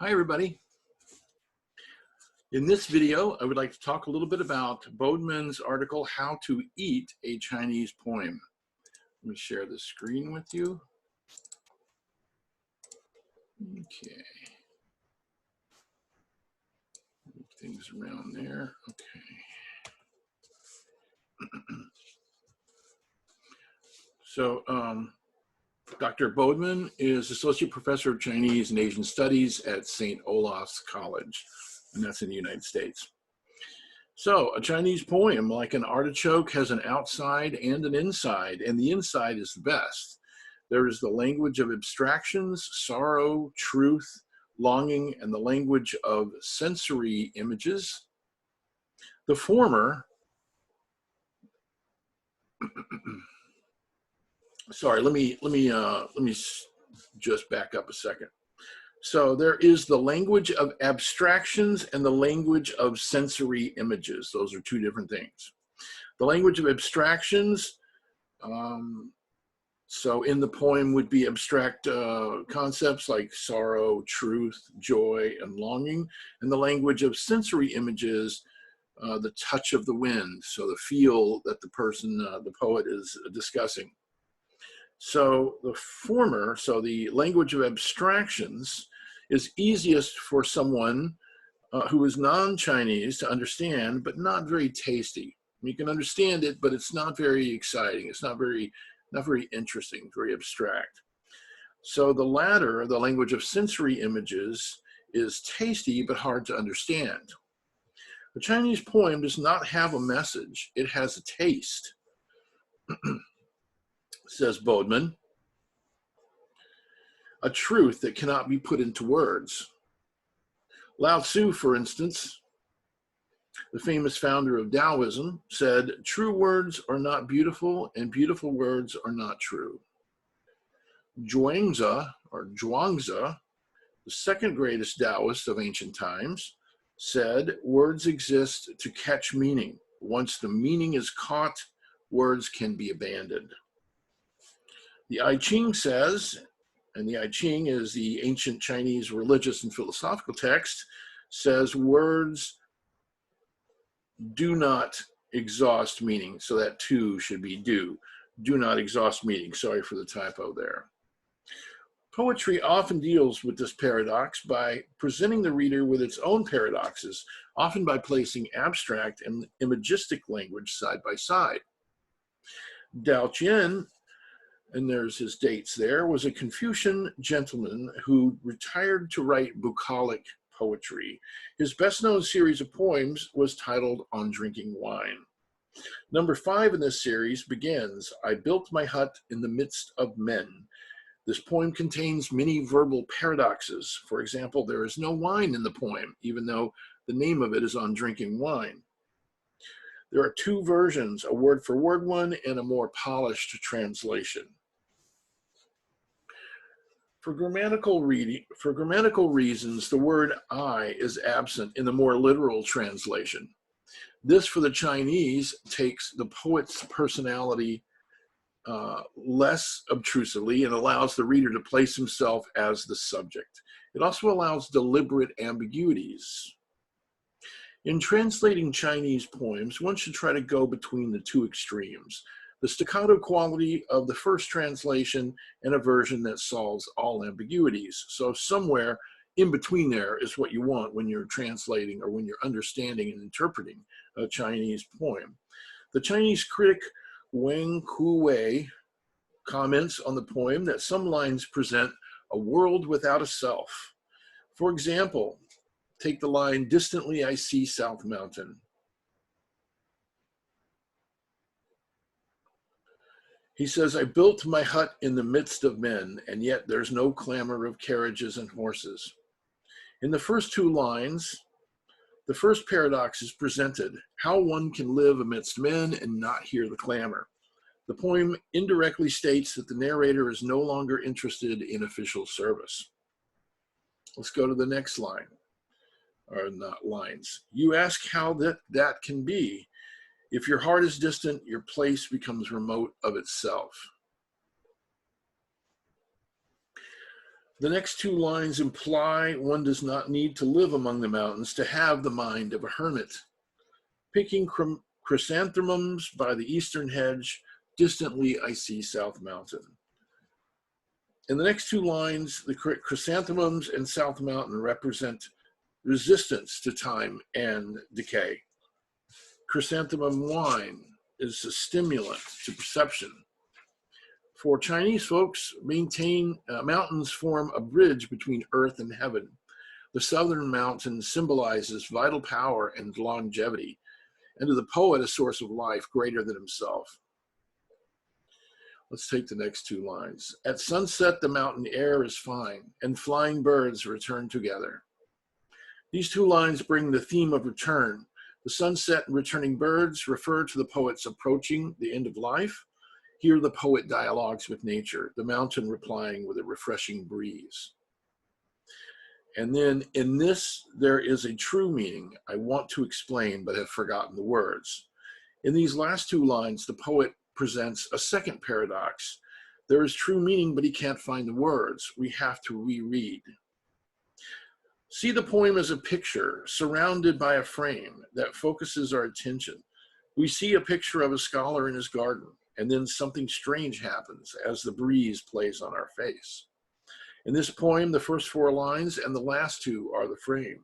Hi, everybody. In this video, I would like to talk a little bit about Bodman's article, How to Eat a Chinese Poem. Let me share the screen with you. Okay. Move things around there. Okay. So, Dr. Bodman is Associate Professor of Chinese and Asian Studies at St. Olaf's College, and that's in the United States. So a Chinese poem, like an artichoke, has an outside and an inside, and the inside is the best. There is the language of abstractions, sorrow, truth, longing, and the language of sensory images. The former, sorry, let me just back up a second. So there is the language of abstractions and the language of sensory images. Those are two different things. The language of abstractions, so in the poem would be abstract concepts like sorrow, truth, joy, and longing. And the language of sensory images, the touch of the wind, so the feel that the person, the poet is discussing. So the former, so the language of abstractions, is easiest for someone who is non-Chinese to understand, but not very tasty. You can understand it, but it's not very exciting. It's not very interesting, very abstract. So the latter, the language of sensory images, is tasty, but hard to understand. The Chinese poem does not have a message. It has a taste. Says Bodman, a truth that cannot be put into words. Lao Tzu, for instance, the famous founder of Taoism, said, "True words are not beautiful, and beautiful words are not true." Zhuangzi, the second greatest Taoist of ancient times, said, "Words exist to catch meaning. Once the meaning is caught, words can be abandoned." The I Ching says, and the I Ching is the ancient Chinese religious and philosophical text, says words do not exhaust meaning. So that "to" should be "do." Do not exhaust meaning. Sorry for the typo there. Poetry often deals with this paradox by presenting the reader with its own paradoxes, often by placing abstract and imagistic language side by side. Tao Ch'ien, and there's his dates there, was a Confucian gentleman who retired to write bucolic poetry. His best-known series of poems was titled On Drinking Wine. Number 5 in this series begins, "I built my hut in the midst of men." This poem contains many verbal paradoxes. For example, there is no wine in the poem, even though the name of it is On Drinking Wine. There are 2 versions, a word-for-word one and a more polished translation. For grammatical reasons, the word "I" is absent in the more literal translation. This, for the Chinese, takes the poet's personality less obtrusively and allows the reader to place himself as the subject. It also allows deliberate ambiguities. In translating Chinese poems, one should try to go between the 2 extremes: the staccato quality of the first translation and a version that solves all ambiguities. So somewhere in between there is what you want when you're translating or when you're understanding and interpreting a Chinese poem. The Chinese critic Wang Kuwei comments on the poem that some lines present a world without a self. For example, take the line, "Distantly I see South Mountain." He says, "I built my hut in the midst of men, and yet there's no clamor of carriages and horses." In the first 2 lines, the first paradox is presented, how one can live amidst men and not hear the clamor. The poem indirectly states that the narrator is no longer interested in official service. Let's go to the next line, or not lines. "You ask how that can be. If your heart is distant, your place becomes remote of itself." The next two lines imply one does not need to live among the mountains to have the mind of a hermit. Picking chrysanthemums by the eastern hedge, distantly I see South Mountain. In the next two lines, the chrysanthemums and South Mountain represent resistance to time and decay. Chrysanthemum wine is a stimulant to perception. For Chinese folks, mountains form a bridge between earth and heaven. The southern mountain symbolizes vital power and longevity, and to the poet, a source of life greater than himself. Let's take the next two lines. At sunset, the mountain air is fine, and flying birds return together. These two lines bring the theme of return. The sunset and returning birds refer to the poet's approaching the end of life. Here the poet dialogues with nature, the mountain replying with a refreshing breeze. And then in this, there is a true meaning I want to explain, but have forgotten the words. In these last two lines, the poet presents a second paradox. There is true meaning, but he can't find the words. We have to reread. See the poem as a picture surrounded by a frame that focuses our attention. We see a picture of a scholar in his garden, and then something strange happens as the breeze plays on our face. In this poem, the first four lines and the last two are the frame.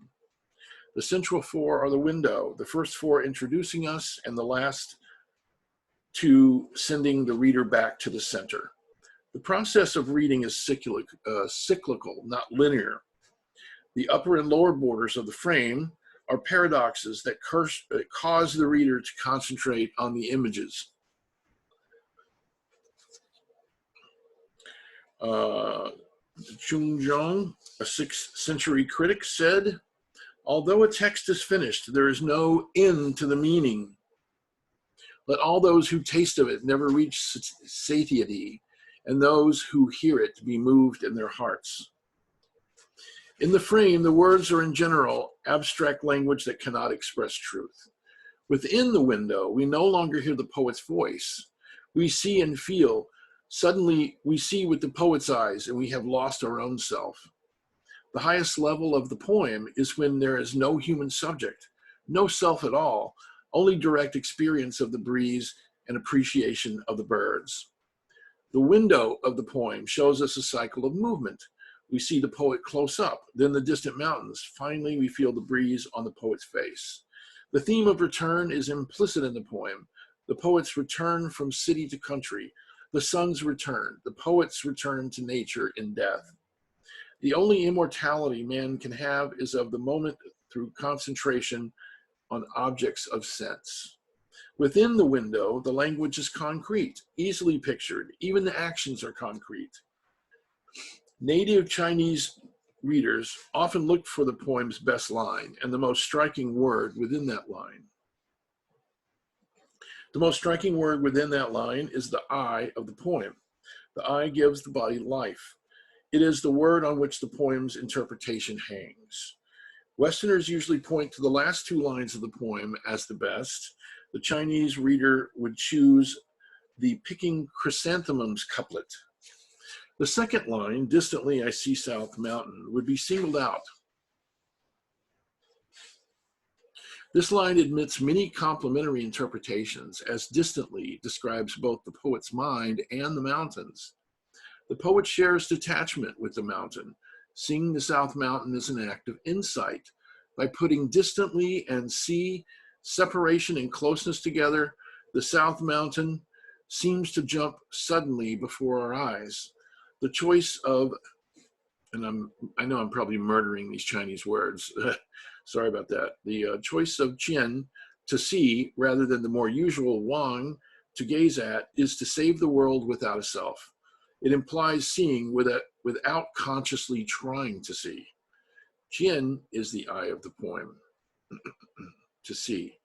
The central four are the window, the first four introducing us, and the last two sending the reader back to the center. The process of reading is cyclical, not linear. The upper and lower borders of the frame are paradoxes that cause the reader to concentrate on the images. Zhong, a 6th century critic, said, "Although a text is finished, there is no end to the meaning. Let all those who taste of it never reach satiety, and those who hear it be moved in their hearts." In the frame, the words are in general abstract language that cannot express truth. Within the window, we no longer hear the poet's voice. We see and feel. Suddenly, we see with the poet's eyes, and we have lost our own self. The highest level of the poem is when there is no human subject, no self at all, only direct experience of the breeze and appreciation of the birds. The window of the poem shows us a cycle of movement. We see the poet close up, then the distant mountains. Finally, we feel the breeze on the poet's face. The theme of return is implicit in the poem. The poet's return from city to country, the sun's return, the poet's return to nature in death. The only immortality man can have is of the moment through concentration on objects of sense. Within the window, the language is concrete, easily pictured. Even the actions are concrete. Native Chinese readers often look for the poem's best line and the most striking word within that line. The most striking word within that line is the I of the poem. The I gives the body life. It is the word on which the poem's interpretation hangs. Westerners usually point to the last two lines of the poem as the best. The Chinese reader would choose the picking chrysanthemums couplet. The second line, distantly I see South Mountain, would be singled out. This line admits many complementary interpretations, as distantly describes both the poet's mind and the mountains. The poet shares detachment with the mountain. Seeing the South Mountain is an act of insight. By putting distantly and see, separation and closeness together, the South Mountain seems to jump suddenly before our eyes. The choice of, and I know I'm probably murdering these Chinese words, sorry about that. The choice of Ch'ien, to see, rather than the more usual Wang, to gaze at, is to save the world without a self. It implies seeing without consciously trying to see. Ch'ien is the eye of the poem, to see.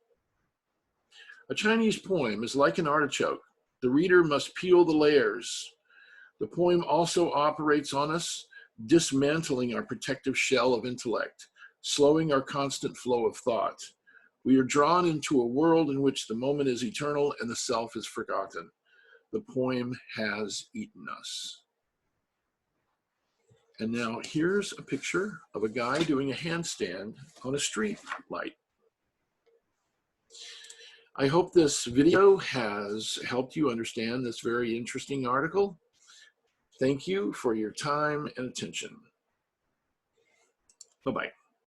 A Chinese poem is like an artichoke. The reader must peel the layers. The poem also operates on us, dismantling our protective shell of intellect, slowing our constant flow of thought. We are drawn into a world in which the moment is eternal and the self is forgotten. The poem has eaten us. And now here's a picture of a guy doing a handstand on a street light. I hope this video has helped you understand this very interesting article. Thank you for your time and attention. Bye-bye.